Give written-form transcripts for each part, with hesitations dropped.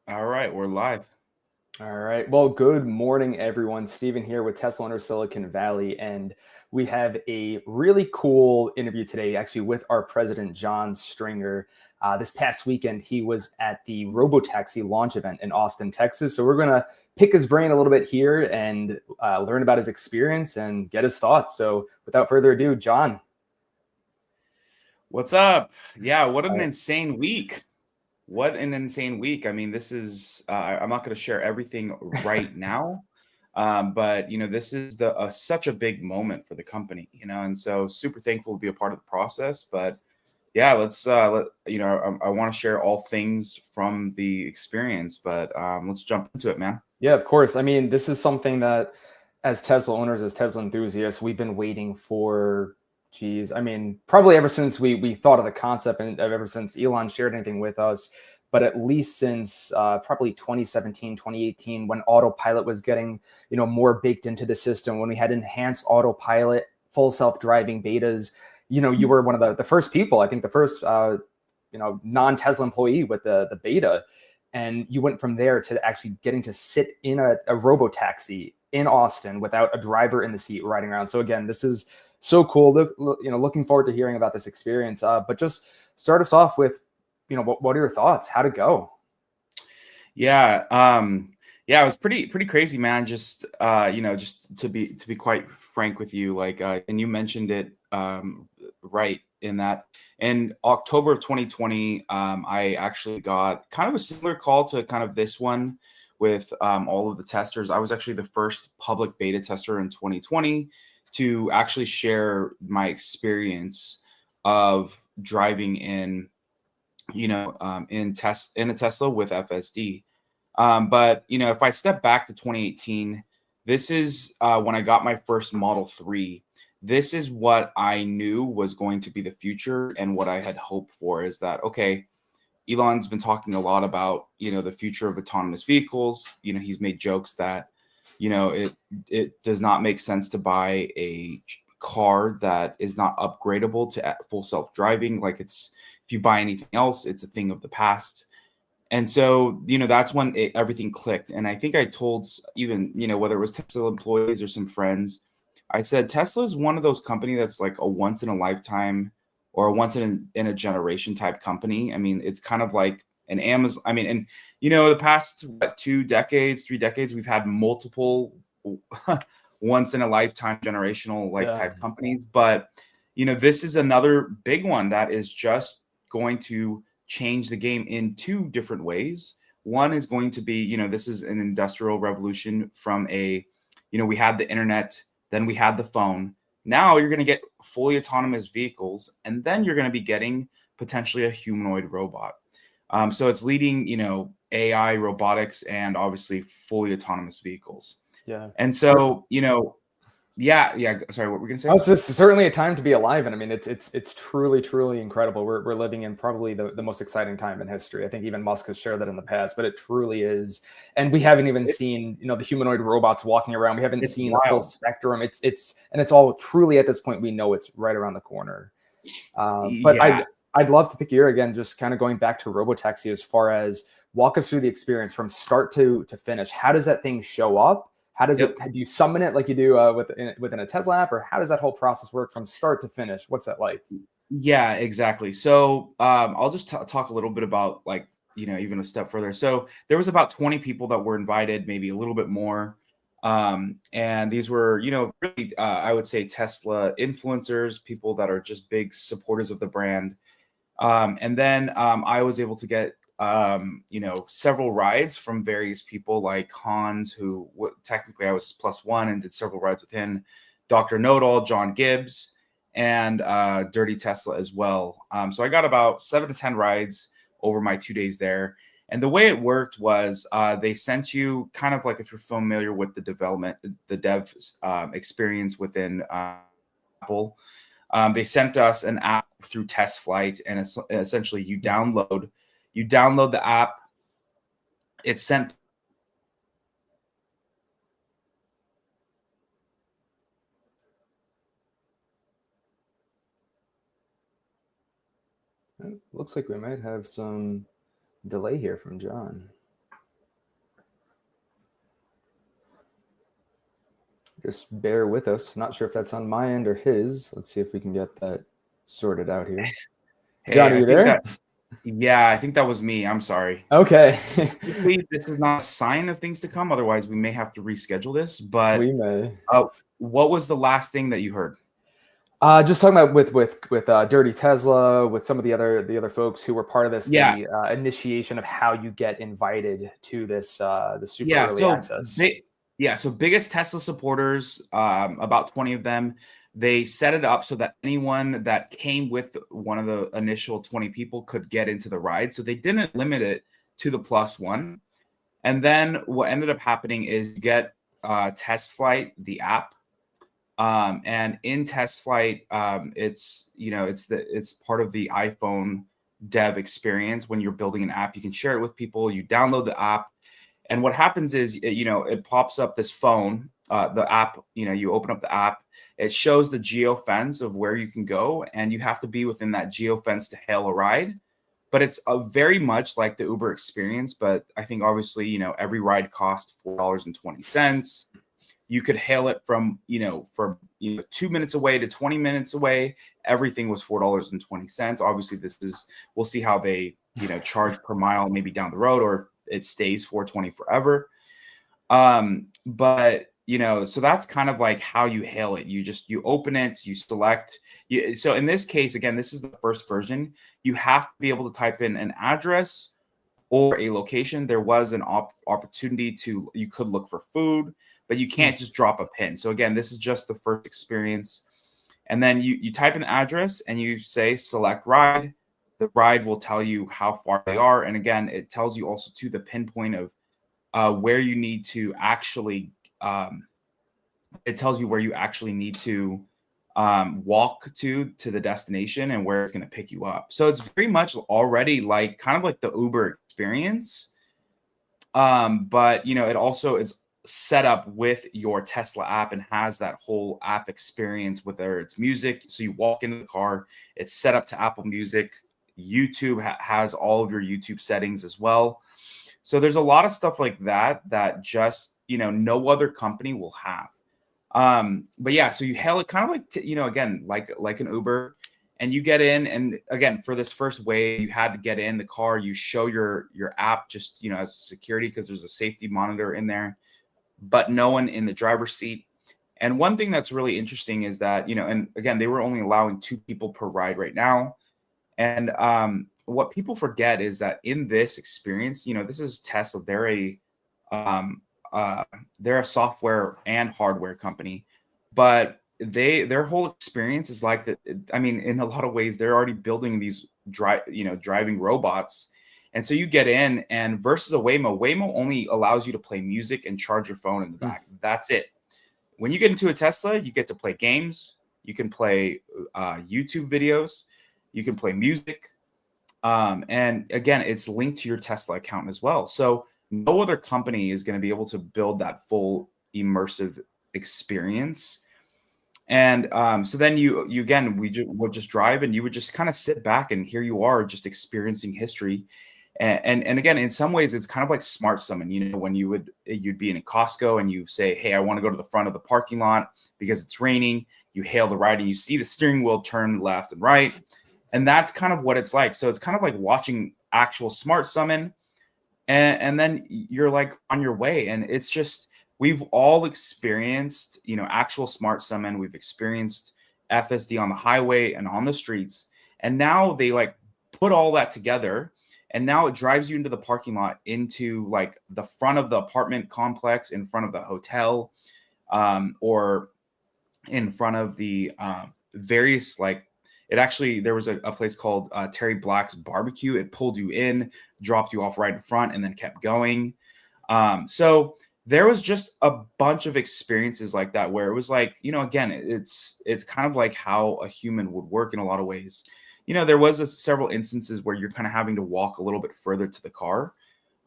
All right, we're live. All right. Well, good morning, everyone. Steven here with Tesla under Silicon Valley. And we have a really cool interview today, actually, with our president, John Stringer. This past weekend, he was at the Robotaxi launch event in Austin, Texas. So we're going to pick his brain a little bit here and learn about his experience and get his thoughts. So without further ado, John. What's up? Yeah, what an insane week. What an insane week. I mean, this is, I'm not going to share everything right now, but, this is such a big moment for the company, and so super thankful to be a part of the process. But yeah, I want to share all things from the experience, but let's jump into it, man. Yeah, of course. I mean, this is something that as Tesla owners, as Tesla enthusiasts, we've been waiting for, geez, I mean, probably ever since we thought of the concept and ever since Elon shared anything with us, but at least since probably 2017, 2018, when autopilot was getting, more baked into the system, when we had enhanced autopilot, full self-driving betas, you were one of the first people, I think the first, non-Tesla employee with the beta. And you went from there to actually getting to sit in a robo-taxi in Austin without a driver in the seat riding around. So again, this is so cool. Looking forward to hearing about this experience. But just start us off with, what are your thoughts? How'd it go? Yeah, yeah, it was pretty crazy, man. Just just to be quite frank with you, like, and you mentioned it right in that in October of 2020, I actually got kind of a similar call to kind of this one with all of the testers. I was actually the first public beta tester in 2020 to actually share my experience of driving in a Tesla with FSD. But if I step back to 2018, this is when I got my first Model 3. This is what I knew was going to be the future, and what I had hoped for is that, okay, Elon's been talking a lot about, the future of autonomous vehicles. He's made jokes that, it does not make sense to buy a car that is not upgradable to full self-driving. Like, if you buy anything else, it's a thing of the past. And so, that's when everything clicked. And I think I told even, whether it was Tesla employees or some friends, I said, Tesla is one of those company that's like a once in a lifetime or a once in a generation type company. I mean, it's kind of like an Amazon. I mean, and, the past, 2 decades, 3 decades, we've had multiple once in a lifetime generational like Yeah. type companies. But, this is another big one that is just going to change the game in two different ways. One is going to be, this is an industrial revolution from we had the internet, then we had the phone. Now you're going to get fully autonomous vehicles, and then you're going to be getting potentially a humanoid robot. So it's leading, AI, robotics, and obviously fully autonomous vehicles. Yeah. And so, yeah, yeah. Sorry, what were we going to say? Oh, it's certainly a time to be alive, and I mean, it's truly incredible. We're living in probably the most exciting time in history. I think even Musk has shared that in the past, but it truly is. And we haven't even It, seen the humanoid robots walking around. We haven't it's seen the full wild. spectrum. It's all truly at this point. We know it's right around the corner. But Yeah. I'd love to pick your again, just kind of going back to Robotaxi as far as walk us through the experience from start to finish. How does that thing show up? How does it? Yep. Do you summon it like you do within a Tesla app, or how does that whole process work from start to finish? What's that like? Yeah, exactly. So I'll just talk a little bit about, like, even a step further. So there was about 20 people that were invited, maybe a little bit more. And these were, really, I would say Tesla influencers, people that are just big supporters of the brand. And then I was able to get, several rides from various people like Hans, who technically I was plus one and did several rides with him, Dr. Know-It-All, John Gibbs, and Dirty Tesla as well. So I got about 7 to 10 rides over my 2 days there. And the way it worked was they sent you kind of like, if you're familiar with the dev experience within Apple. They sent us an app through Test Flight, and essentially you download the app. It's sent. Looks like we might have some delay here from John. Just bear with us. Not sure if that's on my end or his. Let's see if we can get that sorted out here. Hey, Johnny, I you think there? that, yeah, I think that was me. I'm sorry. Okay. Hopefully, this is not a sign of things to come. Otherwise, we may have to reschedule this. But We may. what was the last thing that you heard? Just talking about with Dirty Tesla, with some of the other folks who were part of this, Yeah, the initiation of how you get invited to this the super yeah. early So access. they, yeah. So biggest Tesla supporters, about 20 of them. They set it up so that anyone that came with one of the initial 20 people could get into the ride. So they didn't limit it to the plus one. And then what ended up happening is you get Test Flight, the app. And in Test Flight, it's part of the iPhone dev experience. When you're building an app, you can share it with people. You download the app, and what happens is, it pops up this phone, the app. You open up the app. It shows the geo fence of where you can go, and you have to be within that geo fence to hail a ride. But it's very much like the Uber experience. But I think obviously, every ride costs $4.20. You could hail it from 2 minutes away to 20 minutes away. Everything was $4.20. Obviously, we'll see how they charge per mile maybe down the road, or it stays 420 forever. But so that's kind of like how you hail it. You open it, you select. So in this case, again, this is the first version. You have to be able to type in an address or a location. There was an opportunity you could look for food, but you can't just drop a pin. So again, this is just the first experience. And then you type in the address and you say select ride. The ride will tell you how far they are. And again, it tells you also to the pinpoint of where you need to actually, it tells you where you actually need to walk to the destination and where it's going to pick you up. So it's very much already like kind of like the Uber experience. But it also is set up with your Tesla app and has that whole app experience, whether it's music. So you walk into the car, it's set up to Apple Music. YouTube has all of your YouTube settings as well. So there's a lot of stuff like that just no other company will have. But yeah, so you hail it kind of like again like an Uber, and you get in, and again for this first wave you had to get in the car, you show your app just as security because there's a safety monitor in there, but no one in the driver's seat. And one thing that's really interesting is that and again they were only allowing 2 people per ride right now. And what people forget is that in this experience, this is Tesla. Um, they're a software and hardware company, but their whole experience is like that. I mean, in a lot of ways, they're already building these driving robots. And so you get in, and versus a Waymo only allows you to play music and charge your phone in the back. That's it. When you get into a Tesla, you get to play games. You can play YouTube videos. You can play music. And again, it's linked to your Tesla account as well. So no other company is going to be able to build that full immersive experience. And so then you again, would just drive, and you would just kind of sit back, and here you are just experiencing history. And again, in some ways, it's kind of like smart summon. When you'd be in a Costco and you say, "Hey, I want to go to the front of the parking lot because it's raining." You hail the ride, and you see the steering wheel turn left and right, and that's kind of what it's like. So it's kind of like watching actual smart summon, and then you're like on your way. And it's just we've all experienced actual smart summon. We've experienced FSD on the highway and on the streets, and now they like put all that together. And now it drives you into the parking lot, into like the front of the apartment complex, in front of the hotel, or in front of the various like there was a place called Terry Black's Barbecue. It pulled you in, dropped you off right in front, and then kept going. So there was just a bunch of experiences like that where it was like, again, it's kind of like how a human would work in a lot of ways. There was several instances where you're kind of having to walk a little bit further to the car.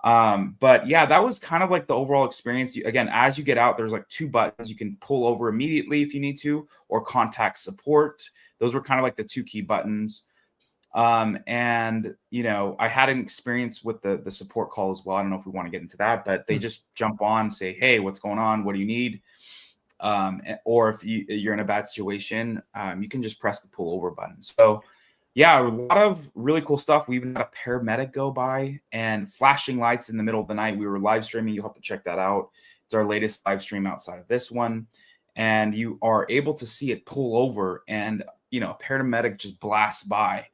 But yeah, that was kind of like the overall experience. Again, as you get out, there's like 2 buttons. You can pull over immediately if you need to, or contact support. Those were kind of like the 2 key buttons. And I had an experience with the support call as well. I don't know if we want to get into that, but they just jump on, say, "Hey, what's going on? What do you need?" or if you're in a bad situation, you can just press the pull over button. So yeah, a lot of really cool stuff. We even had a paramedic go by and flashing lights in the middle of the night. We were live streaming. You'll have to check that out. It's our latest live stream outside of this one. And you are able to see it pull over and, a paramedic just blasts by.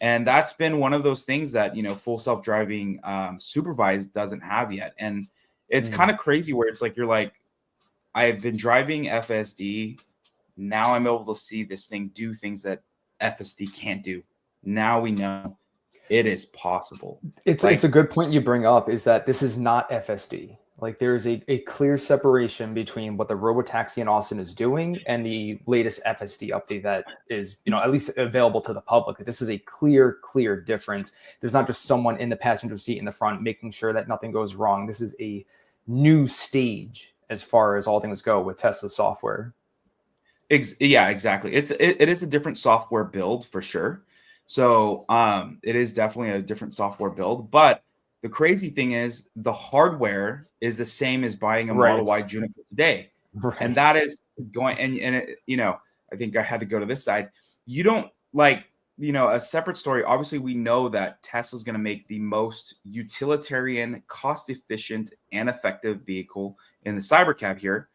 And that's been one of those things that, full self-driving supervised doesn't have yet. And it's kind of crazy where it's like, you're like, I've been driving FSD. Now I'm able to see this thing do things that FSD can't do. Now we know it is possible. It's a good point you bring up, is that this is not FSD. Like, there's a clear separation between what the Robotaxi in Austin is doing and the latest FSD update that is, at least available to the public. This is a clear difference. There's not just someone in the passenger seat in the front making sure that nothing goes wrong. This is a new stage as far as all things go with Tesla software. Yeah, exactly. It is a different software build for sure. So it is definitely a different software build. But the crazy thing is the hardware is the same as buying a Model Y Juniper today. Right. And that is going, and it, I think I had to go to this side. You don't a separate story. Obviously, we know that Tesla's going to make the most utilitarian, cost-efficient, and effective vehicle in the Cybercab here.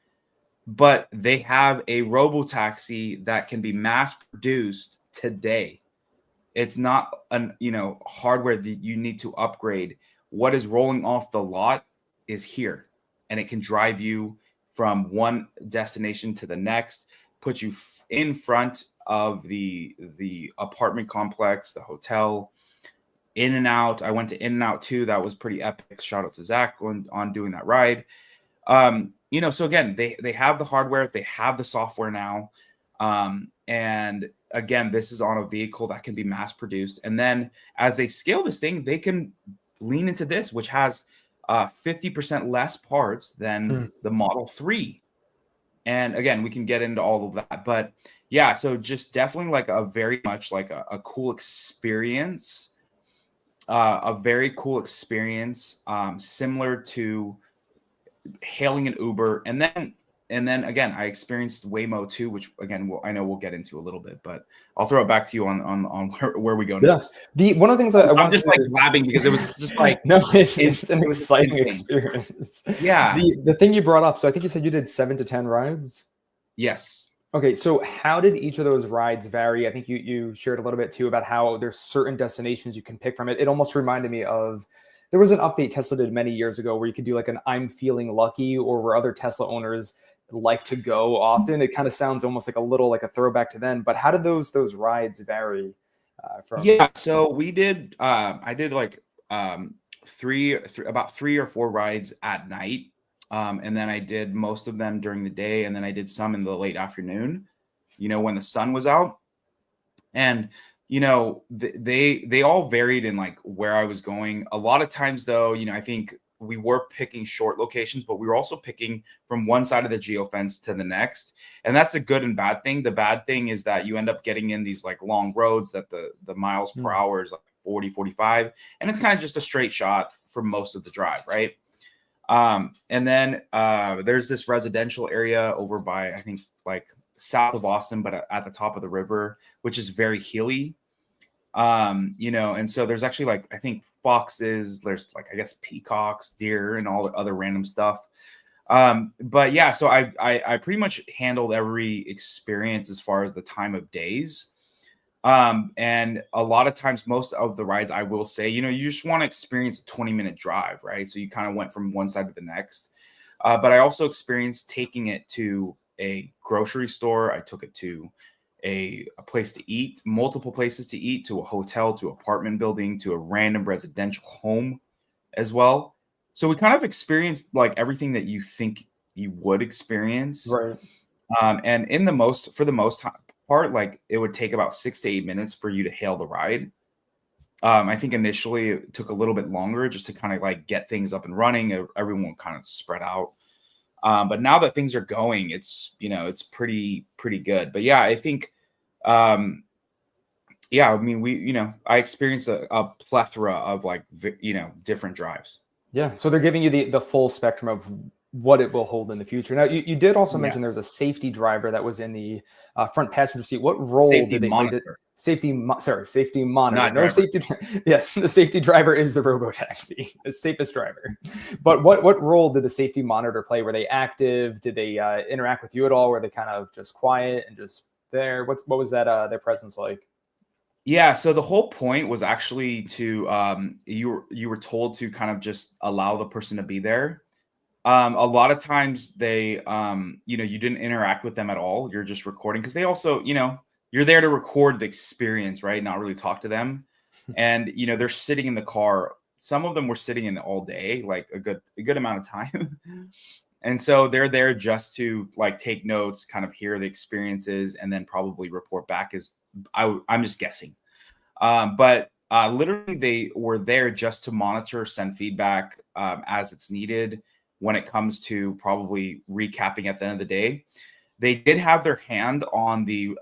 But they have a Robotaxi that can be mass-produced today. It's not hardware that you need to upgrade. What is rolling off the lot is here, and it can drive you from one destination to the next, put you in front of the apartment complex, the hotel, in and out. I went to In and Out too. That was pretty epic. Shout out to Zach on doing that ride. So again, they have the hardware, they have the software now. And again, this is on a vehicle that can be mass produced. And then as they scale this thing, they can lean into this, which has 50% less parts than the Model 3. And again, we can get into all of that. But yeah, so just definitely like a very much like a cool experience, similar to hailing an Uber. And then again, I experienced Waymo too, which again, I know we'll get into a little bit, but I'll throw it back to you on where we go next. One of the things I'm just like blabbing because it was just like no, it's an exciting experience. Yeah. The thing you brought up, so I think you said you did 7 to 10 rides. Yes. Okay, so how did each of those rides vary? I think you shared a little bit too about how there's certain destinations you can pick from. It almost reminded me of, there was an update Tesla did many years ago where you could do like an I'm feeling lucky, or where other Tesla owners like to go often. It kind of sounds almost like a throwback to then. But how did those rides vary from? Yeah, so we did. I did like about 3 or 4 rides at night, and then I did most of them during the day, and then I did some in the late afternoon. When the sun was out, and they all varied in like where I was going. A lot of times though, I think we were picking short locations, but we were also picking from one side of the geofence to the next. And that's a good and bad thing. The bad thing is that you end up getting in these like long roads that the miles per hour is like 40, 45. And it's kind of just a straight shot for most of the drive, right? And then there's this residential area over by, I think, like south of Austin, but at the top of the river, which is very hilly. And so there's actually like, I think foxes, there's like, I guess peacocks, deer, and all the other random stuff. But yeah, so I pretty much handled every experience as far as the time of days. And a lot of times, most of the rides, I will say, you just want to experience a 20-minute drive, right? So you kind of went from one side to the next. But I also experienced taking it to a grocery store. I took it to a place to eat, multiple places to eat, to a hotel, to apartment building, to a random residential home as well. So we kind of experienced like everything that you think you would experience. Right. And for the most part, like it would take about 6 to 8 minutes for you to hail the ride. I think initially it took a little bit longer just to kind of like get things up and running. Everyone kind of spread out. But now that things are going, it's pretty good. But yeah, I think, I mean, I experienced a plethora of like, different drives. Yeah. So they're giving you the full spectrum of what it will hold in the future. Now, you did also Yeah. mention there's a safety driver that was in the front passenger seat. What role Safety did they play? monitor, Safety monitor. not No driver. safety. Yes, the safety driver is the Robotaxi, the safest driver. But what role did the safety monitor play? Were they active? Did they interact with you at all? Were they kind of just quiet and just there? What was that their presence like? Yeah, so the whole point was actually to you were told to kind of just allow the person to be there. A lot of times they you didn't interact with them at all. You're just recording because they also, you're there to record the experience, right? Not really talk to them. And they're sitting in the car. Some of them were sitting in all day, like a good amount of time. And so they're there just to like take notes, kind of hear the experiences, and then probably report back. I'm just guessing. But literally, they were there just to monitor, send feedback as it's needed when it comes to probably recapping at the end of the day. They did have their hand on the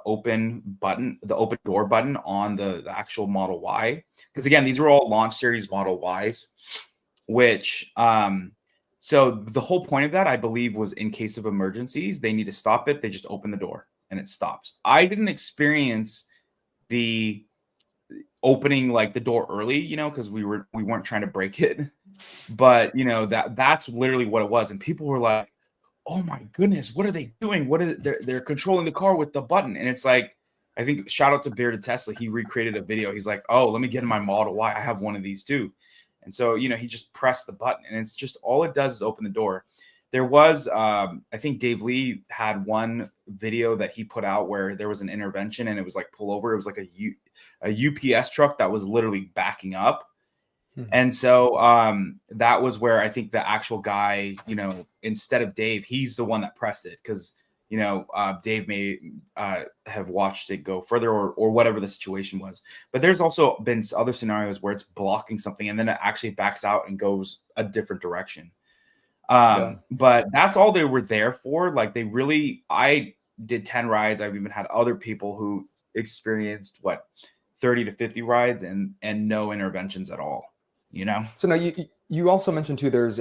open button, the open door button on the actual Model Y, because again, these were all launch series Model Ys, which so the whole point of that, I believe, was in case of emergencies, they need to stop it. They just open the door and it stops. I didn't experience the opening like the door early, because we weren't trying to break it. But that's literally what it was. And people were like, oh my goodness, what are they doing? What is they're controlling the car with the button. And it's like, I think shout out to Bearded Tesla. He recreated a video. He's like, oh, let me get in my Model Y. I have one of these too. And so, he just pressed the button and it's just all it does is open the door. There was, I think Dave Lee had one video that he put out where there was an intervention and it was like pull over. It was like a UPS truck that was literally backing up. And so that was where I think the actual guy, instead of Dave, he's the one that pressed it because, Dave may have watched it go further or whatever the situation was. But there's also been other scenarios where it's blocking something and then it actually backs out and goes a different direction. But that's all they were there for. Like I did 10 rides. I've even had other people who experienced 30 to 50 rides and no interventions at all. So now you also mentioned too, there's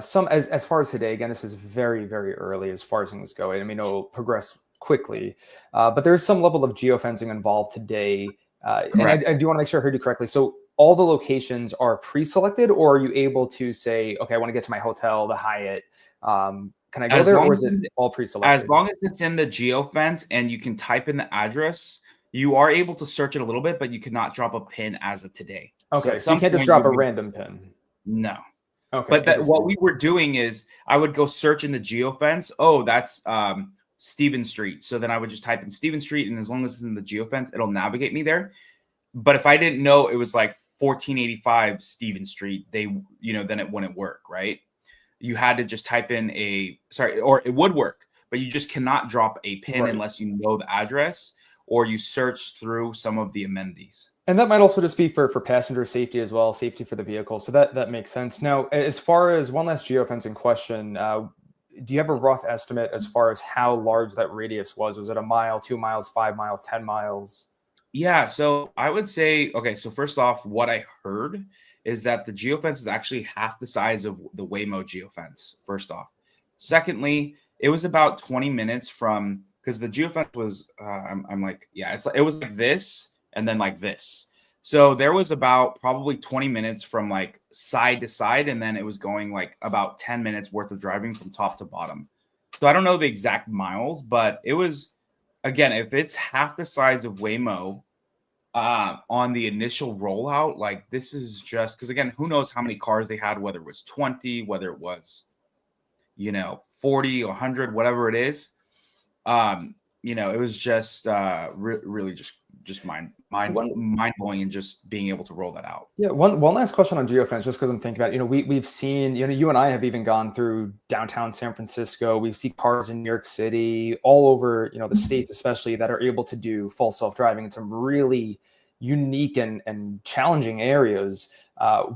some as far as today, again, this is very, very early as far as things go. I mean, it'll progress quickly, but there's some level of geofencing involved today. And I do want to make sure I heard you correctly. So all the locations are pre-selected, or are you able to say, okay, I want to get to my hotel, the Hyatt. Can I go there, or is it all pre-selected? As long as it's in the geofence and you can type in the address, you are able to search it a little bit, but you cannot drop a pin as of today. Okay, so you can't just drop a random pin. No. Okay. But what we were doing is I would go search in the geofence. Oh, that's Stephen Street. So then I would just type in Stephen Street, and as long as it's in the geofence, it'll navigate me there. But if I didn't know it was like 1485 Stephen Street, then it wouldn't work, right? You had to just type in or it would work, but you just cannot drop a pin unless you know the address or you search through some of the amenities. And that might also just be for passenger safety as well, safety for the vehicle. So that makes sense. Now, as far as one last geofencing question, do you have a rough estimate as far as how large that radius was? Was it 1 mile, 2 miles, 5 miles, 10 miles? Yeah, so I would say, okay, so first off, what I heard is that the geofence is actually half the size of the Waymo geofence, first off. Secondly, it was about 20 minutes from, because the geofence was, I'm like, yeah, it was like this and then like this. So there was about probably 20 minutes from like side to side, and then it was going like about 10 minutes worth of driving from top to bottom. So I don't know the exact miles, but it was, again, if it's half the size of Waymo on the initial rollout, like this is just because, again, who knows how many cars they had, whether it was 20, whether it was 40 or 100, whatever it is. It was just really just mind blowing, and just being able to roll that out. Yeah, one last question on geofence, just because I'm thinking about, we've seen, you and I have even gone through downtown San Francisco. We see cars in New York City, all over, the States, especially, that are able to do full self-driving in some really unique and challenging areas.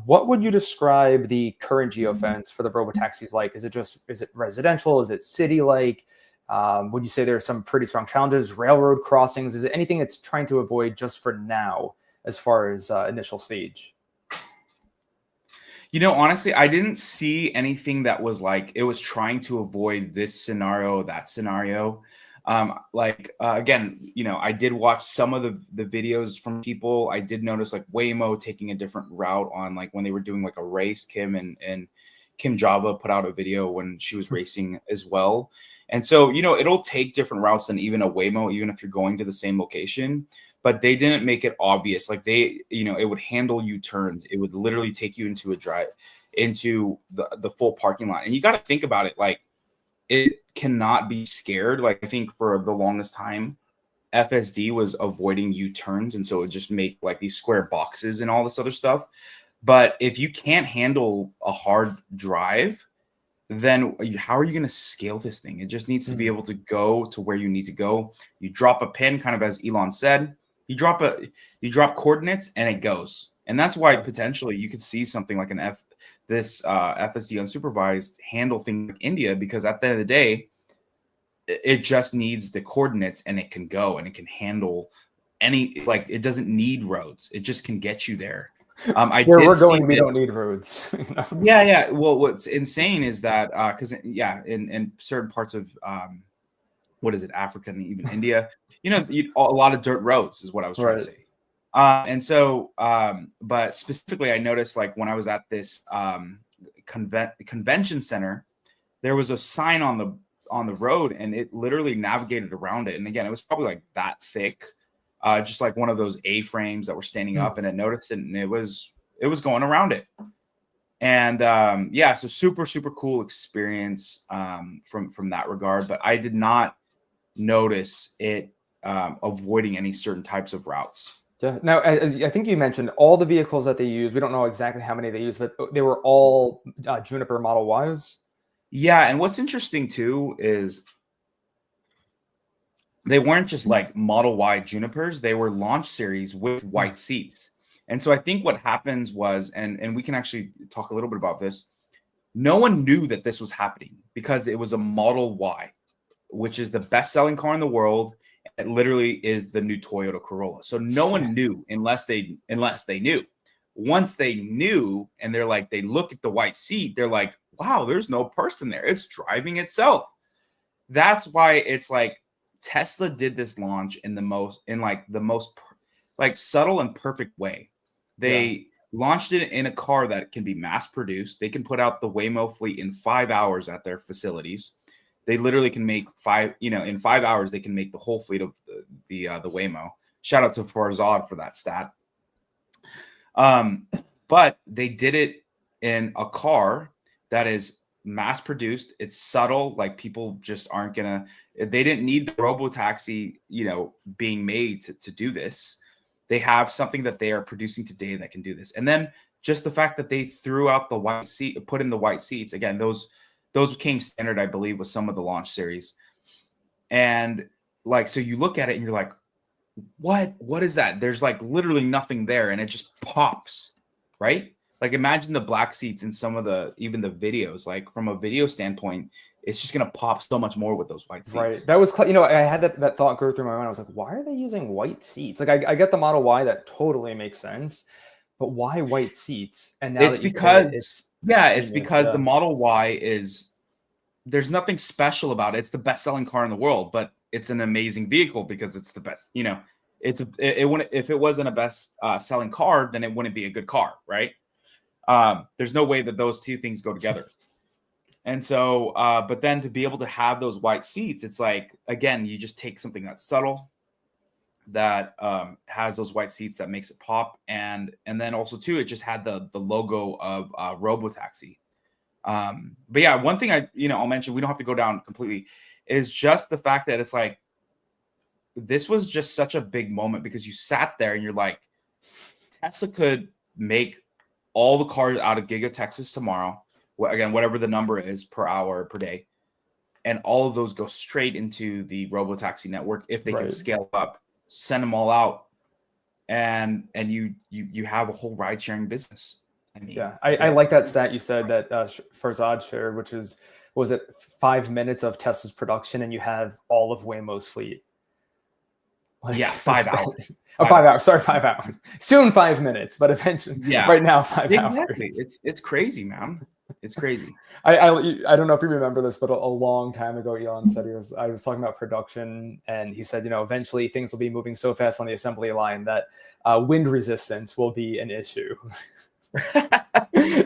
What would you describe the current geofence for the Robotaxis like? Is it residential? Is it city-like? Would you say there are some pretty strong challenges, railroad crossings? Is it anything it's trying to avoid just for now as far as initial stage? Honestly, I didn't see anything that was like it was trying to avoid this scenario, that scenario. Again, I did watch some of the videos from people. I did notice like Waymo taking a different route on like when they were doing like a race. And Kim Java put out a video when she was racing as well. And so, it'll take different routes than even a Waymo, even if you're going to the same location. But they didn't make it obvious. Like it would handle U-turns. It would literally take you into the full parking lot. And you got to think about it. Like it cannot be scared. Like I think for the longest time, FSD was avoiding U-turns. And so it would just make like these square boxes and all this other stuff. But if you can't handle a hard drive, then how are you going to scale this thing? It just needs to be able to go to where you need to go. You drop a pin, kind of as Elon said. You drop coordinates and it goes. And that's why potentially you could see something like FSD unsupervised handle things like India, because at the end of the day, it just needs the coordinates and it can go and it can handle it doesn't need roads. It just can get you there. Where we're going, we don't need roads. Yeah. Well, what's insane is that because in certain parts of what is it, Africa and even India, a lot of dirt roads is what I was trying to say. And so, but specifically, I noticed like when I was at this convention center, there was a sign on the road, and it literally navigated around it. And again, it was probably like that thick. Just like one of those A-frames that were standing up, and it noticed it, and it was going around it. And so super, super cool experience from that regard. But I did not notice it avoiding any certain types of routes. Yeah. Now, as I think you mentioned, all the vehicles that they use, we don't know exactly how many they use, but they were all Juniper Model Ys. Yeah, and what's interesting too is they weren't just like Model Y Junipers, they were launch series with white seats. And so I think what happens was, and we can actually talk a little bit about this, no one knew that this was happening because it was a Model Y, which is the best-selling car in the world. It literally is the new Toyota Corolla. So no one knew unless they knew. Once they knew, and they look at the white seat, they're like, wow, there's no person there. It's driving itself. That's why it's like Tesla did this launch in the most subtle and perfect way. They launched it in a car that can be mass produced. They can put out the Waymo fleet in 5 hours at their facilities. They literally can make in 5 hours, they can make the whole fleet of the Waymo. Shout out to Farzad for that stat. But they did it in a car that is mass produced. It's subtle. Like people just aren't they didn't need the Robotaxi, being made to do this. They have something that they are producing today that can do this. And then just the fact that they threw out the white seat, put in the white seats again, those came standard, I believe, with some of the launch series. And so you look at it and you're like, what is that? There's like literally nothing there. And it just pops, right? Like imagine the black seats in some of even the videos, like from a video standpoint, it's just going to pop so much more with those white seats. Right. That was, I had that thought go through my mind. I was like, why are they using white seats? Like I get the Model Y, that totally makes sense, but why white seats? And now it's because the Model Y there's nothing special about it. It's the best selling car in the world, but it's an amazing vehicle because it's the best, it wouldn't, if it wasn't a best selling car, then it wouldn't be a good car. Right. There's no way that those two things go together. And so, but then to be able to have those white seats, it's like, again, you just take something that's subtle, that has those white seats that makes it pop. And then also too, it just had the logo of Robotaxi. But yeah, one thing I'll mention, we don't have to go down completely, is just the fact that it's like, this was just such a big moment because you sat there and you're like, Tesla could make all the cars out of Giga Texas tomorrow. Again, whatever the number is per hour, per day. And all of those go straight into the Robotaxi network if they can scale up, send them all out. And you have a whole ride sharing business. I mean, I like that stat you said that Farzad shared, which was it 5 minutes of Tesla's production and you have all of Waymo's fleet. Like, Yeah, 5 hours. oh, 5 hours. Sorry, 5 hours. Soon 5 minutes, but eventually, Yeah, right now, 5 hours. exactly. It's crazy, man. It's crazy. I don't know if you remember this, but a long time ago, Elon said I was talking about production, and he said, eventually things will be moving so fast on the assembly line that wind resistance will be an issue.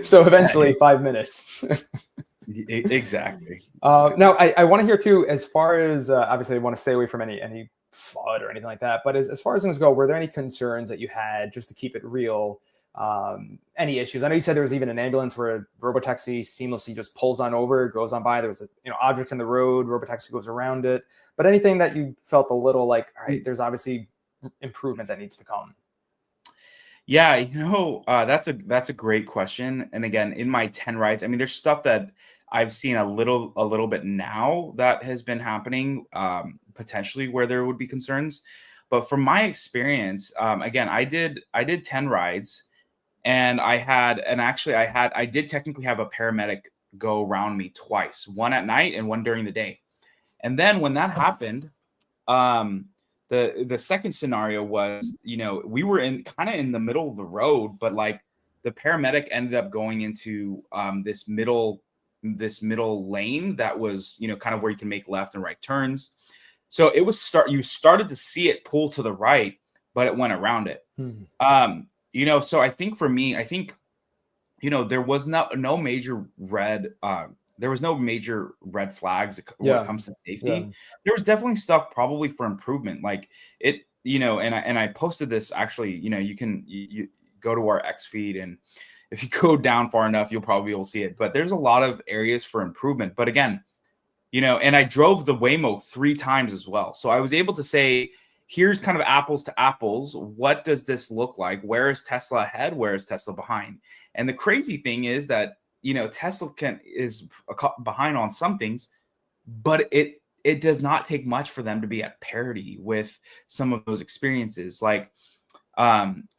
So eventually, 5 minutes. Exactly. Now, I want to hear too, as far as obviously, I want to stay away from any FUD or anything like that. But as far as things go, were there any concerns that you had, just to keep it real? Any issues? I know you said there was even an ambulance where a Robotaxi seamlessly just pulls on over, goes on by. There was a object in the road, Robotaxi goes around it. But anything that you felt a little like, all right, there's obviously improvement that needs to come. Yeah, that's a great question. And again, in my 10 rides, I mean, there's stuff that I've seen a little bit now that has been happening, potentially where there would be concerns. But from my experience, again, I did 10 rides, and I did technically have a paramedic go around me twice, one at night and one during the day. And then when that happened, the second scenario was, we were in the middle of the road, but like the paramedic ended up going into this middle lane that was, kind of where you can make left and right turns. So it was you started to see it pull to the right, but it went around it. So I think for me, there was no major there was no major red flags when it comes to safety. Yeah. There was definitely stuff probably for improvement. Like it, and I posted this actually, you can go to our X feed, and if you go down far enough, you'll probably will see it. But there's a lot of areas for improvement. But again, and I drove the Waymo 3 times as well. So I was able to say, here's kind of apples to apples. What does this look like? Where is Tesla ahead? Where is Tesla behind? And the crazy thing is that, Tesla is behind on some things, but it does not take much for them to be at parity with some of those experiences. Like,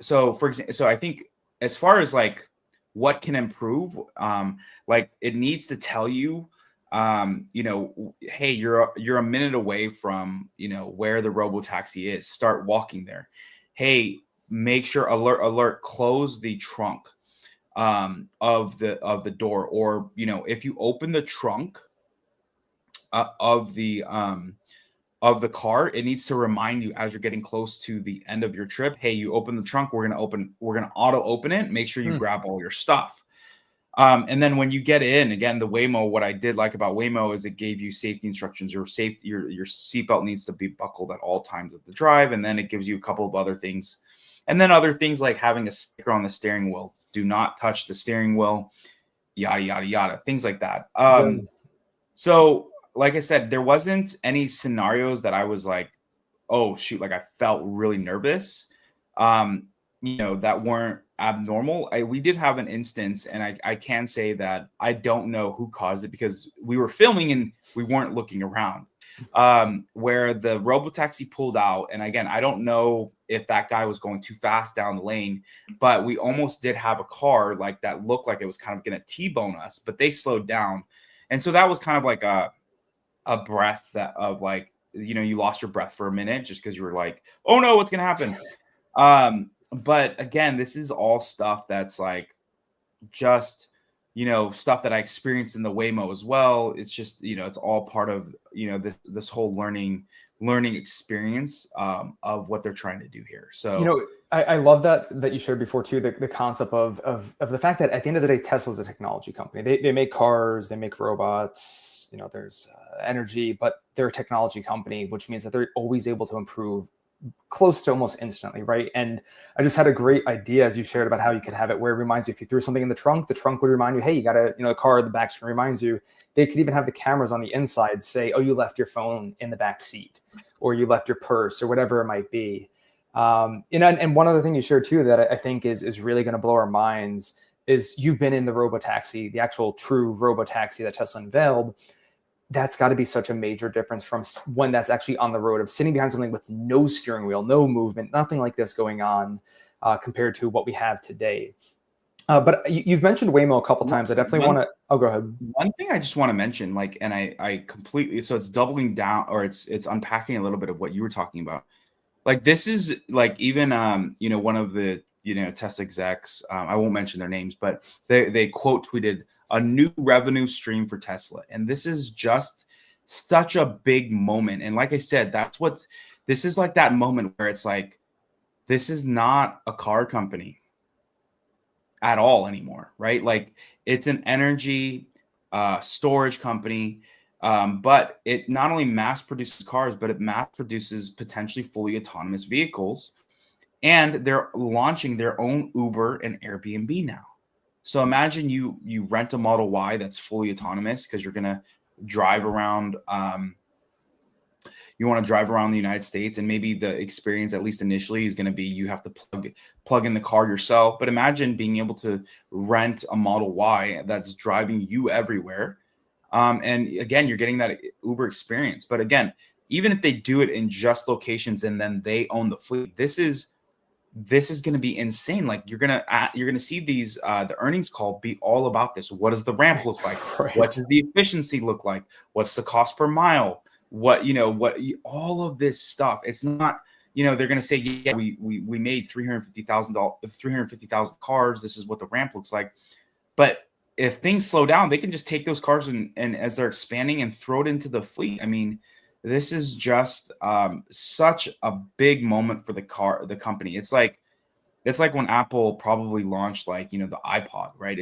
so for example, so I think as far as like what can improve, like it needs to tell you, hey, you're a minute away from, where the Robotaxi is. Start walking there. Hey, make sure alert, close the trunk of the door, or if you open the trunk of the car, it needs to remind you as you're getting close to the end of your trip, hey, you open the trunk, we're gonna auto open it, make sure you grab all your stuff. And then when you get in, again, the Waymo, what I did like about Waymo is it gave you safety instructions. Your seatbelt needs to be buckled at all times of the drive. And then it gives you a couple of other things. And then other things like having a sticker on the steering wheel. Do not touch the steering wheel, yada, yada, yada, things like that. So like I said, there wasn't any scenarios that I was like, oh, shoot, like I felt really nervous, that weren't abnormal. We did have an instance, and I can say that I don't know who caused it because we were filming and we weren't looking around, where the Robotaxi pulled out. And again, I don't know if that guy was going too fast down the lane, but we almost did have a car like that looked like it was kind of going to T-bone us, but they slowed down. And so that was kind of like a breath of like, you lost your breath for a minute just because you were like, oh no, what's going to happen? But again, this is all stuff that's like just, stuff that I experienced in the Waymo as well. It's just, it's all part of, this whole learning experience of what they're trying to do here. So, I love that you shared before too, the concept of the fact that at the end of the day, Tesla's a technology company. They make cars, they make robots, there's energy, but they're a technology company, which means that they're always able to improve close to almost instantly, right? And I just had a great idea as you shared about how you could have it where it reminds you if you threw something in the trunk would remind you, hey, you got to, the car, the back screen reminds you. They could even have the cameras on the inside say, oh, you left your phone in the back seat, or you left your purse, or whatever it might be. And one other thing you shared too that I think is really going to blow our minds is you've been in the Robotaxi, the actual true Robotaxi that Tesla unveiled. That's got to be such a major difference from when that's actually on the road, of sitting behind something with no steering wheel, no movement, nothing like this going on, compared to what we have today. But you've mentioned Waymo a couple times. I definitely want to. Oh, go ahead. One thing I just want to mention, like, and I completely, so it's doubling down, or it's unpacking a little bit of what you were talking about. Like this is like even one of the Tesla execs, I won't mention their names, but they quote tweeted a new revenue stream for Tesla. And this is just such a big moment. And like I said, this is like that moment where it's like this is not a car company at all anymore, right? Like it's an energy storage company. But it not only mass produces cars, but it mass produces potentially fully autonomous vehicles. And they're launching their own Uber and Airbnb now. So imagine you rent a Model Y that's fully autonomous because you're gonna drive around. You want to drive around the United States, and maybe the experience, at least initially, is going to be you have to plug in the car yourself. But imagine being able to rent a Model Y that's driving you everywhere. And again, you're getting that Uber experience. But again, even if they do it in just locations and then they own the fleet, this is going to be insane. Like you're gonna see these the earnings call be all about this. What does the ramp look like? Right. What does the efficiency look like? What's the cost per mile? All of this stuff. It's not, they're gonna say, yeah, we made 350,000 cars. This is what the ramp looks like. But if things slow down, they can just take those cars and as they're expanding and throw it into the fleet. I mean, this is just such a big moment for the company. It's like when Apple probably launched the iPod, right?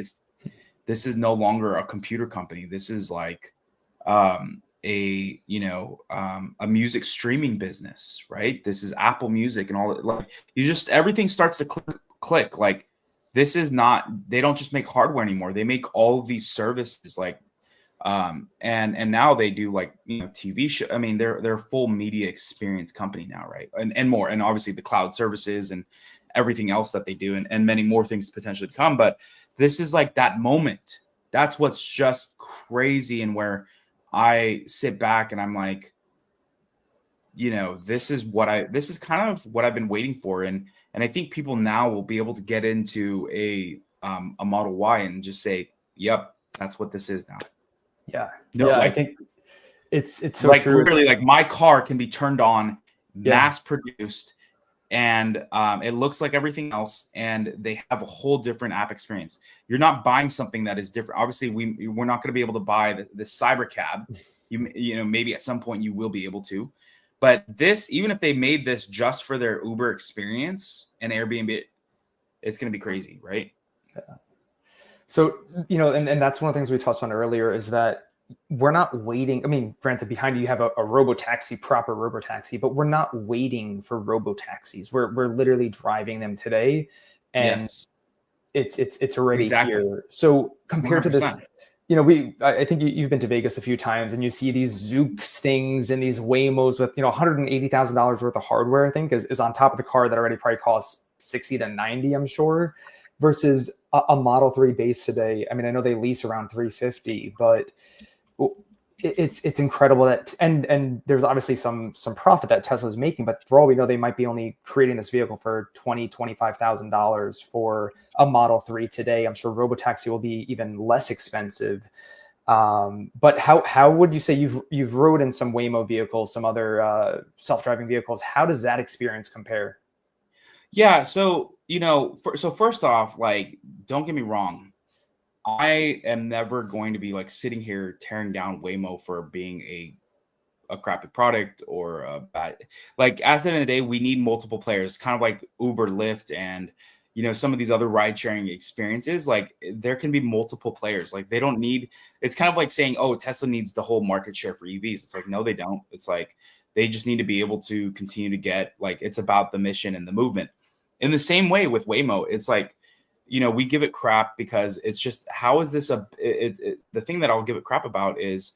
This is no longer a computer company. This is like a music streaming business, right? This is Apple Music and all that. Like everything starts to click. Like this is not, they don't just make hardware anymore. They make all of these services and now they do TV show. I mean, they're a full media experience company now, right? And more, and obviously the cloud services and everything else that they do, and many more things potentially to come. But this is like that moment. That's what's just crazy, and where I sit back and I'm like, this is kind of what I've been waiting for, and I think people now will be able to get into a Model Y and just say, yep, that's what this is now. Yeah. I think it's so like true. Literally, like my car can be turned on, mass produced, and it looks like everything else, and they have a whole different app experience. You're not buying something that is different. Obviously, we're not going to be able to buy the cyber cab. Maybe at some point you will be able to, but this, even if they made this just for their Uber experience and Airbnb, it's going to be crazy, right? Yeah. So, and that's one of the things we touched on earlier is that we're not waiting. I mean, granted, behind you have a Robotaxi, proper Robotaxi, but we're not waiting for Robotaxis. We're literally driving them today, and it's already here. So compared 100%. To this, I think you've been to Vegas a few times, and you see these Zoox things and these Waymos with $180,000 worth of hardware. I think is on top of the car that already probably costs 60 to 90, I'm sure. Versus a Model 3 base today. I mean, I know they lease around 350, but it's incredible that and there's obviously some profit that Tesla's making, but for all we know, they might be only creating this vehicle for $25,000 for a Model 3 today. I'm sure Robotaxi will be even less expensive. But how would you say you've rode in some Waymo vehicles, some other self-driving vehicles? How does that experience compare? Yeah, so so first off, like, don't get me wrong, I am never going to be like sitting here tearing down Waymo for being a crappy product or a bad. Like at the end of the day, we need multiple players, kind of like Uber, Lyft, and some of these other ride sharing experiences. Like there can be multiple players. Like they don't need. It's kind of like saying, oh, Tesla needs the whole market share for EVs. It's like no, they don't. It's like they just need to be able to continue to get it's about the mission and the movement. In the same way with Waymo, it's like, we give it crap because it's just, how is this the thing that I'll give it crap about is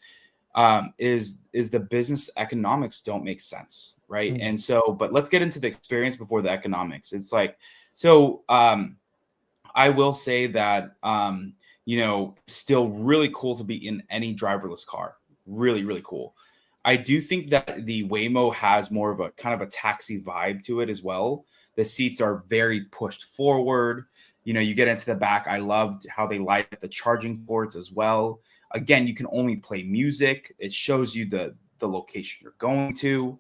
the business economics don't make sense, right? Mm-hmm. And so, but let's get into the experience before the economics. It's like, so I will say that, it's still really cool to be in any driverless car. Really, really cool. I do think that the Waymo has more of a kind of a taxi vibe to it as well. The seats are very pushed forward. You get into the back. I loved how they light up the charging ports as well. Again, you can only play music. It shows you the location you're going to.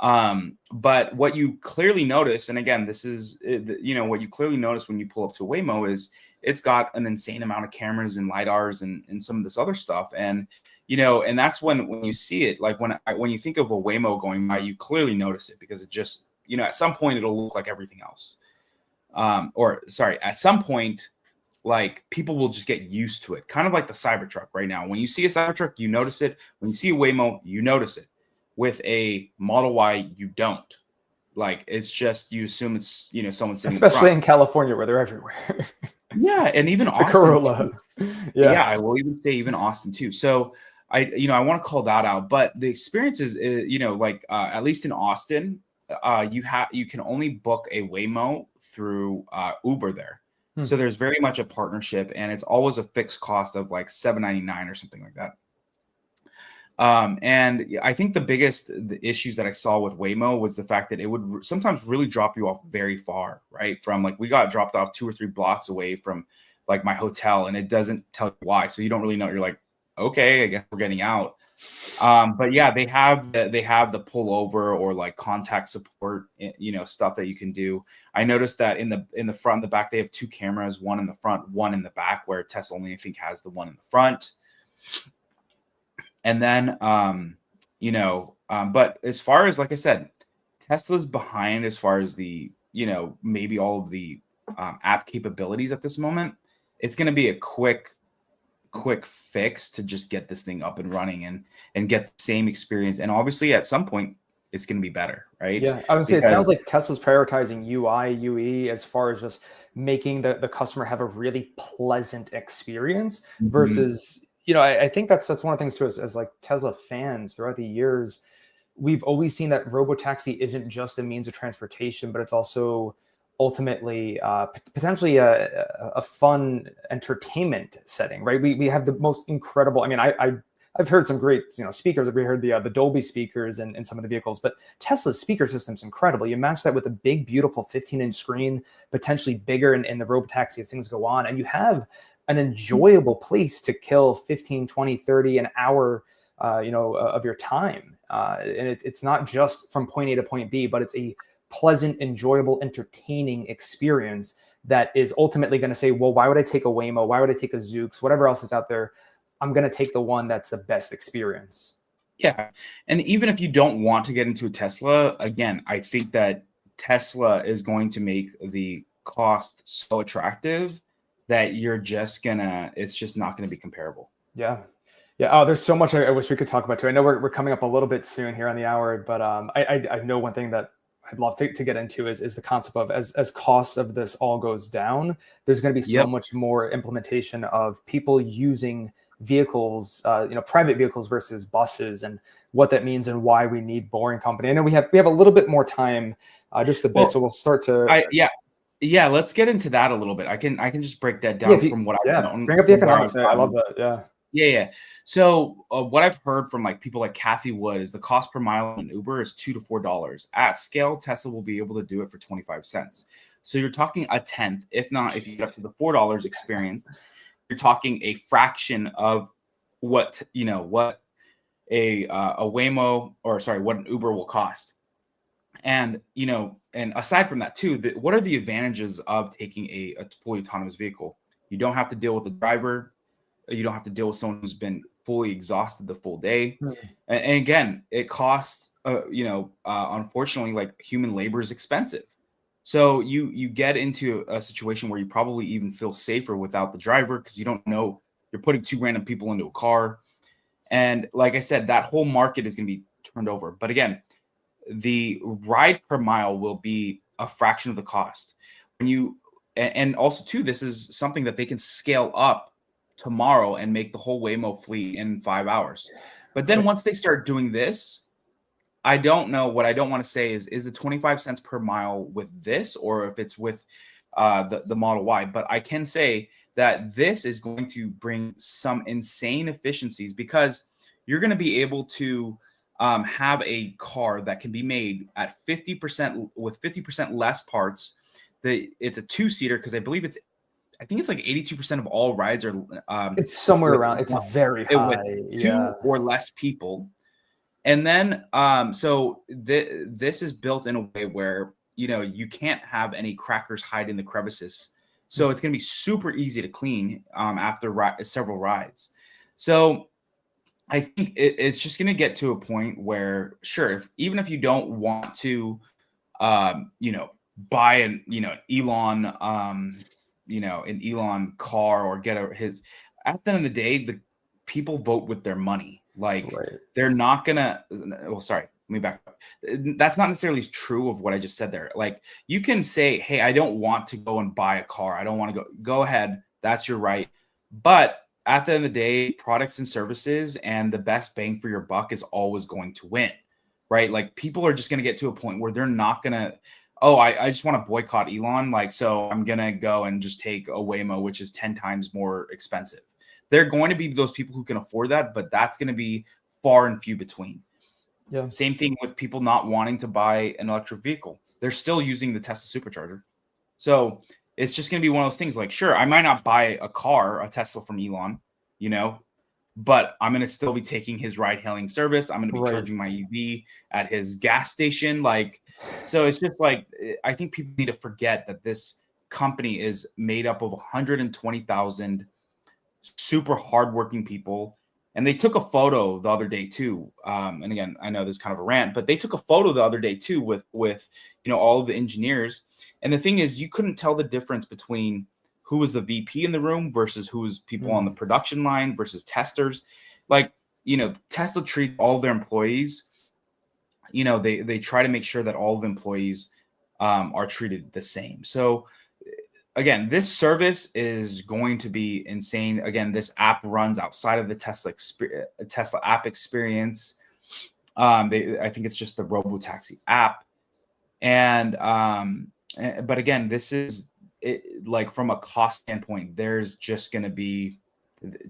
But what you clearly notice, and again, this is, what you clearly notice when you pull up to Waymo is it's got an insane amount of cameras and lidars and some of this other stuff. And, and that's when you see it, like when you think of a Waymo going by, you clearly notice it because it just, at some point it'll look like everything else. At some point, like people will just get used to it, kind of like the Cybertruck right now. When you see a Cybertruck, you notice it. When you see a Waymo, you notice it. With a Model Y, you don't. Like it's just you assume it's someone sitting, especially in California where they're everywhere. Yeah, and even the Austin. Corolla. Yeah, I will even say even Austin too. So I want to call that out. But the experience is, at least in Austin, you can only book a Waymo through Uber there. So there's very much a partnership, and it's always a fixed cost of like $7.99 or something like that. And I think the issues that I saw with Waymo was the fact that it would sometimes really drop you off very far, right? From like, we got dropped off 2 or 3 blocks away from like my hotel, and it doesn't tell you why. So you don't really know. You're like, okay, I guess we're getting out. But yeah, they have the pullover or like contact support, stuff that you can do. I noticed that in the front and the back, they have 2 cameras, one in the front, one in the back, where Tesla only, I think, has the one in the front. And then, but as far as, like I said, Tesla's behind as far as the, maybe all of the app capabilities at this moment. It's going to be a quick fix to just get this thing up and running and get the same experience. And obviously at some point it's going to be better, right? Yeah, I would say it sounds like Tesla's prioritizing UI, UE as far as just making the customer have a really pleasant experience versus, I think that's one of the things too, as like Tesla fans throughout the years, we've always seen that Robotaxi isn't just a means of transportation, but it's also ultimately potentially a fun entertainment setting, right? We have the most incredible, I mean, I've heard some great, speakers. We heard the Dolby speakers in some of the vehicles, but Tesla's speaker system's incredible. You match that with a big, beautiful 15-inch screen, potentially bigger in the Robotaxi as things go on, and you have an enjoyable place to kill 15, 20, 30, an hour, of your time. And it's not just from point A to point B, but it's a pleasant, enjoyable, entertaining experience that is ultimately going to say, well, why would I take a Waymo? Why would I take a Zoox? Whatever else is out there, I'm going to take the one that's the best experience. Yeah. And even if you don't want to get into a Tesla, again, I think that Tesla is going to make the cost so attractive that it's just not going to be comparable. Yeah. Yeah. Oh, there's so much I wish we could talk about too. I know we're coming up a little bit soon here on the hour, but I know one thing that I'd love to get into is the concept of as costs of this all goes down, there's going to be so much more implementation of people using vehicles, private vehicles versus buses, and what that means and why we need Boring Company. I know we have a little bit more time, just a bit, so we'll start to. Yeah, let's get into that a little bit. I can just break that down from what I've known. Bring up the economics. I love that. Yeah. So what I've heard from like people like Kathy Wood is the cost per mile in Uber is $2 to $4. At scale, Tesla will be able to do it for 25 cents. So you're talking a tenth, if not, if you get up to the $4 experience, you're talking a fraction of what a Waymo what an Uber will cost. And and aside from that too, what are the advantages of taking a fully autonomous vehicle? You don't have to deal with the driver. You don't have to deal with someone who's been fully exhausted the full day. And again, it costs, unfortunately, like human labor is expensive. So you get into a situation where you probably even feel safer without the driver because you don't know, you're putting 2 random people into a car. And like I said, that whole market is going to be turned over. But again, the ride per mile will be a fraction of the cost. And also too, this is something that they can scale up tomorrow and make the whole Waymo fleet in 5 hours. But then once they start doing this, I don't know. What I don't want to say is the 25 cents per mile with this, or if it's with the Model Y. But I can say that this is going to bring some insane efficiencies because you're going to be able to have a car that can be made at 50% with 50% less parts. It's a 2-seater because I think it's like 82% of all rides are. It's somewhere around. It's very high. With 2 or less people. And then, so this is built in a way where, you can't have any crackers hide in the crevices. So it's going to be super easy to clean after several rides. So I think it's just going to get to a point where, sure, even if you don't want to, buy an Elon car or get his. At the end of the day, the people vote with their money. Like Right. they're not gonna. Well, sorry, let me back up. That's not necessarily true of what I just said there. Like you can say, "Hey, I don't want to go and buy a car. I don't want to go." Go ahead, that's your right. But at the end of the day, products and services and the best bang for your buck is always going to win, right? Like people are just going to get to a point where they're not going to, oh, I just want to boycott Elon. Like, so I'm going to go and just take a Waymo, which is 10 times more expensive. They're going to be those people who can afford that, but that's going to be far and few between. Yeah. Same thing with people not wanting to buy an electric vehicle. They're still using the Tesla supercharger. So it's just going to be one of those things like, sure, I might not buy a car, a Tesla from Elon, but I'm going to still be taking his ride hailing service. I'm going to be Right. charging my EV at his gas station. Like, so it's just like, I think people need to forget that this company is made up of 120,000 super hardworking people. And they took a photo the other day too. And again, I know this is kind of a rant, but they took a photo the other day too with all of the engineers. And the thing is, you couldn't tell the difference between who was the VP in the room versus who was people on the production line versus testers. Like, Tesla treats all of their employees. They try to make sure that all of the employees are treated the same. So again, this service is going to be insane. Again, this app runs outside of the Tesla app experience. I think it's just the Robotaxi app. And but again, this is like from a cost standpoint, there's just going to be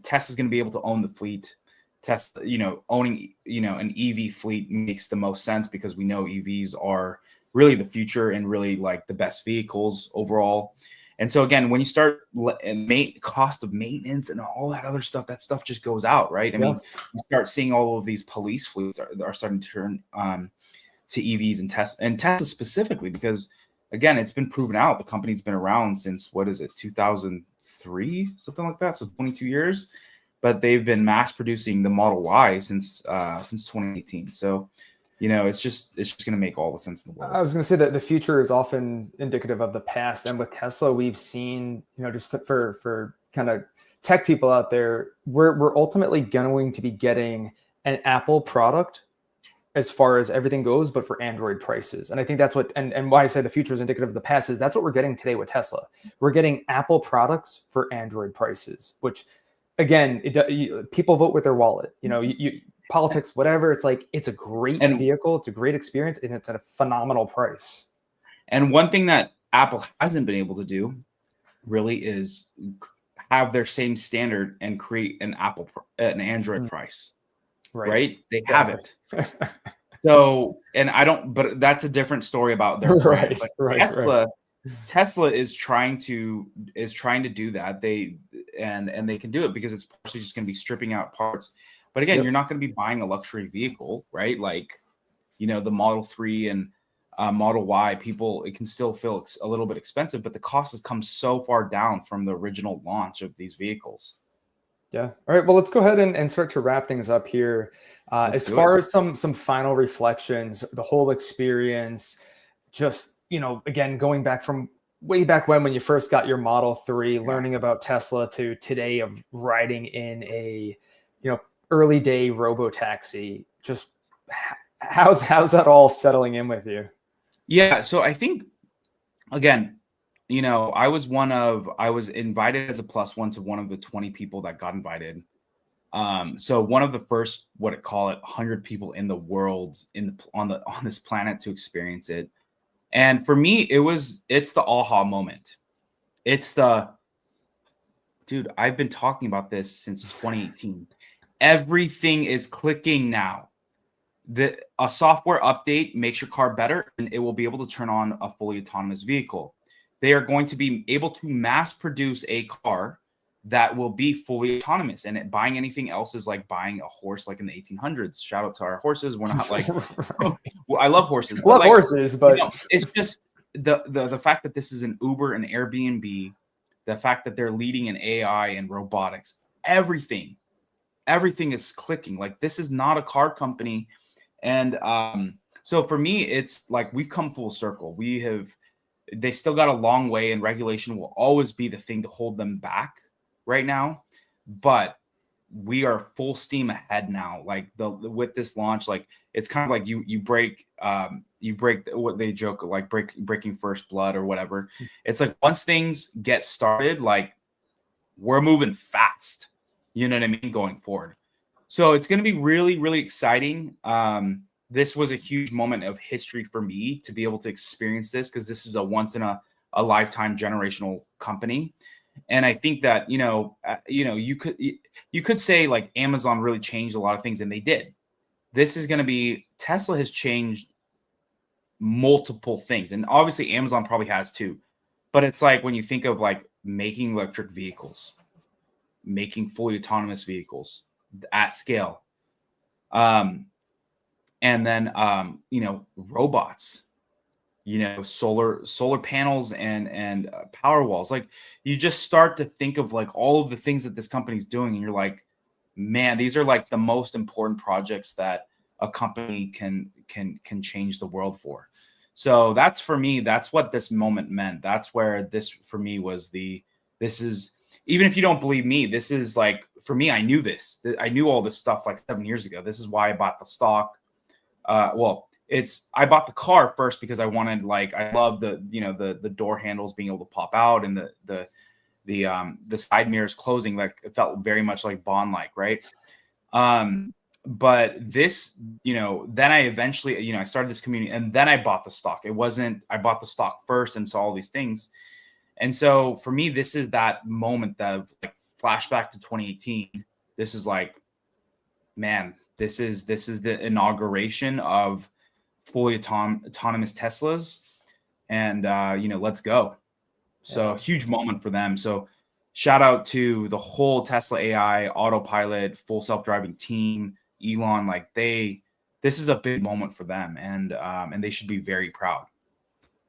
Tesla's going to be able to own the fleet. Tesla, owning an EV fleet makes the most sense because we know EVs are really the future and really like the best vehicles overall. And so again, when you start cost of maintenance and all that other stuff, that stuff just goes out, right? I mean, you start seeing all of these police fleets are starting to turn to EVs and Tesla specifically, because again, it's been proven out. The company's been around since, what is it, 2003, something like that. So 22 years, but they've been mass producing the Model Y since 2018. So, it's just going to make all the sense in the world. I was going to say that the future is often indicative of the past, and with Tesla, we've seen, just for kind of tech people out there, we're ultimately going to be getting an Apple product as far as everything goes, but for Android prices. And I think that's what, and why I say the future is indicative of the past is that's what we're getting today with Tesla. We're getting Apple products for Android prices, which again, people vote with their wallet. Politics, whatever. It's like, it's a great vehicle. It's a great experience, and it's at a phenomenal price. And one thing that Apple hasn't been able to do really is have their same standard and create an Android price, right? They haven't. So, and but that's a different story about their brand. But Tesla is trying to do that. They can do it because it's partially just going to be stripping out parts. But again, you're not going to be buying a luxury vehicle, right? Like, the Model 3 and Model Y, it can still feel a little bit expensive, but the cost has come so far down from the original launch of these vehicles. Yeah. All right. Well, let's go ahead and start to wrap things up here. As far as some final reflections, the whole experience, just, again, going back from way back when you first got your Model 3, learning about Tesla to today of riding in a, early day Robotaxi, just how's that all settling in with you? Yeah. So I think, again, I was invited as a +1 to one of the 20 people that got invited. So one of the first, 100 people in the world on this planet to experience it. And for me, it's the aha moment. It's dude, I've been talking about this since 2018. Everything is clicking now. A software update makes your car better, and it will be able to turn on a fully autonomous vehicle. They are going to be able to mass produce a car that will be fully autonomous, and buying anything else is like buying a horse like in the 1800s. Shout out to our horses. We're not like, well, I love horses, but love like, horses, but it's just the fact that this is an Uber and Airbnb, the fact that they're leading in AI and robotics, everything is clicking. Like, this is not a car company. And so for me, it's like we've come full circle. They still got a long way, and regulation will always be the thing to hold them back right now. But we are full steam ahead now. Like with this launch, like it's kind of like you break what they joke like breaking first blood or whatever. It's like once things get started, like we're moving fast. You know what I mean? Going forward. So it's going to be really, really exciting. This was a huge moment of history for me to be able to experience this, because this is a once in a lifetime generational company. And I think that, you could say like Amazon really changed a lot of things, and they did. This is going to be, Tesla has changed multiple things. And obviously Amazon probably has too. But it's like when you think of like making electric vehicles, making fully autonomous vehicles at scale. And then, robots, solar panels and power walls. Like, you just start to think of like all of the things that this company's doing, and you're like, man, these are like the most important projects that a company can change the world for. So that's, for me, that's what this moment meant. That's where this for me was this is, even if you don't believe me, this is like, for me, I knew this. I knew all this stuff like 7 years ago. This is why I bought the stock. I bought the car first because I wanted, like, I love the door handles being able to pop out, and the side mirrors closing. Like, it felt very much like Bond-like, right? But this, then I eventually, I started this community, and then I bought the stock. It wasn't, I bought the stock first and saw all these things. And so for me, this is that moment that, like, flashback to 2018. This is like, man, this is the inauguration of fully autonomous Teslas, and let's go. So huge moment for them. So shout out to the whole Tesla AI, autopilot, full self-driving team, Elon. Like, this is a big moment for them, and they should be very proud.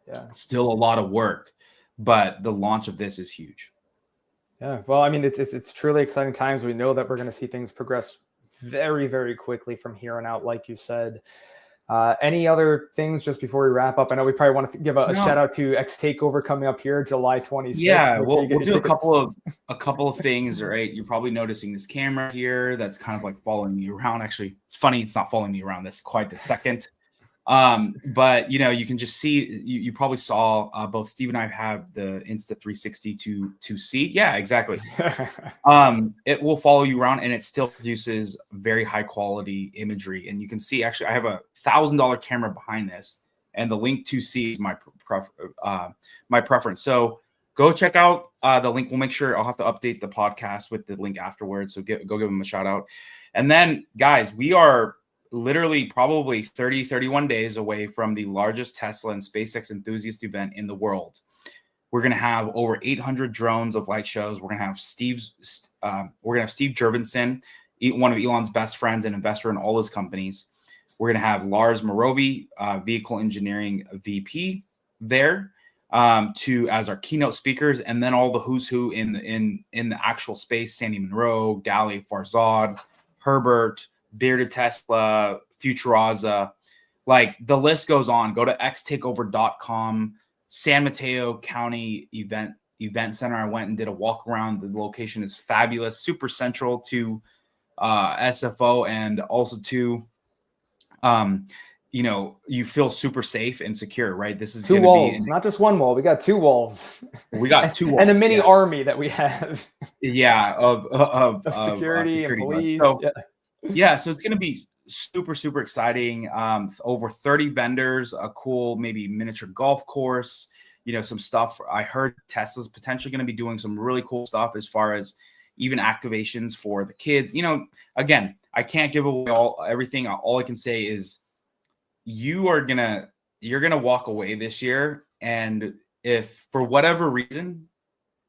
Yeah, still a lot of work, but the launch of this is huge. Yeah, well, I mean, it's truly exciting times. We know that we're going to see things progress very, very quickly from here on out, like you said. Any other things just before we wrap up? I know we probably want to give a shout out to X Takeover coming up here, July 26th. Yeah, we'll do a couple of things. Right, you're probably noticing this camera here that's kind of like following me around. Actually, it's funny, it's not following me around this quite the second. But you can just see, you probably saw both Steve and I have the Insta360 to see. Yeah, exactly. It will follow you around, and it still produces very high quality imagery. And you can see, actually, I have a $1,000 camera behind this, and the Link 2C is my preference. So go check out the link. We'll make sure, I'll have to update the podcast with the link afterwards. So go give them a shout out. And then, guys, we are literally probably 31 days away from the largest Tesla and SpaceX enthusiast event in the world. We're going to have over 800 drones of light shows. We're going to have Steve Jurvetson, one of Elon's best friends and investor in all his companies. We're going to have Lars Morovi, vehicle engineering VP, there as our keynote speakers, and then all the who's who in the actual space: Sandy Munro, Gali Farzad, Herbert, Bearded Tesla, Futuraza. Like, the list goes on. Go to xtakeover.com. San Mateo County Event Center. I went and did a walk around. The location is fabulous, super central to SFO, and also to you feel super safe and secure, right? This is two walls, not just one wall. We got two walls. We got two walls, and a mini army that we have. Yeah, of security and police. So, yeah, so it's going to be super, super exciting. Over 30 vendors, a cool maybe miniature golf course, some stuff. I heard Tesla's potentially going to be doing some really cool stuff as far as even activations for the kids. Again, I can't give away everything. All I can say is you're gonna walk away this year, and if for whatever reason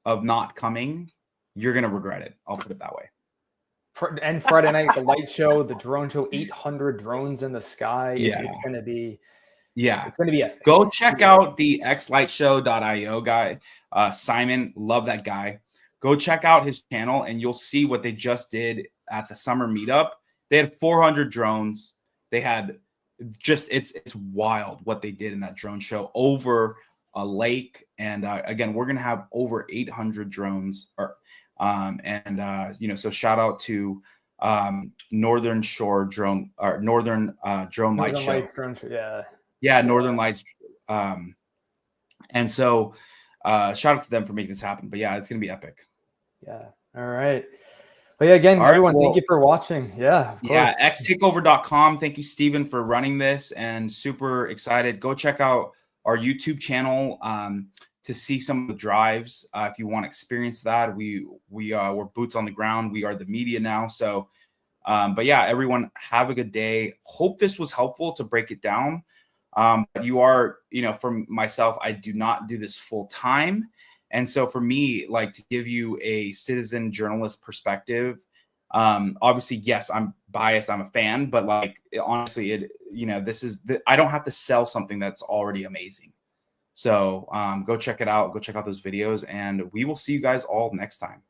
of not coming, you're going to regret it. I'll put it that way. And Friday night, the light show, the drone show, 800 drones in the sky. Yeah. It's going to be, yeah, it's going to be epic. Go check out the xlightshow.io guy, Simon. Love that guy. Go check out his channel, and you'll see what they just did at the summer meetup. They had 400 drones. They had just it's wild what they did in that drone show over a lake. And again, we're gonna have over 800 drones. So shout out to Northern Shore Drone or Northern Drone Light Show. Lights drone show, Northern Lights. And so shout out to them for making this happen. But yeah, it's gonna be epic. Yeah. All right. Well, yeah, again, everyone, thank you for watching. Yeah, of course. Yeah, xtakeover.com. Thank you, Steven, for running this, and super excited. Go check out our YouTube channel to see some of the drives. If you want to experience that, we're boots on the ground. We are the media now. So, but yeah, everyone have a good day. Hope this was helpful to break it down. But you are, for myself, I do not do this full time. And so for me, like, to give you a citizen journalist perspective, obviously, yes, I'm biased. I'm a fan, but like, honestly, I don't have to sell something that's already amazing. So go check it out. Go check out those videos, and we will see you guys all next time.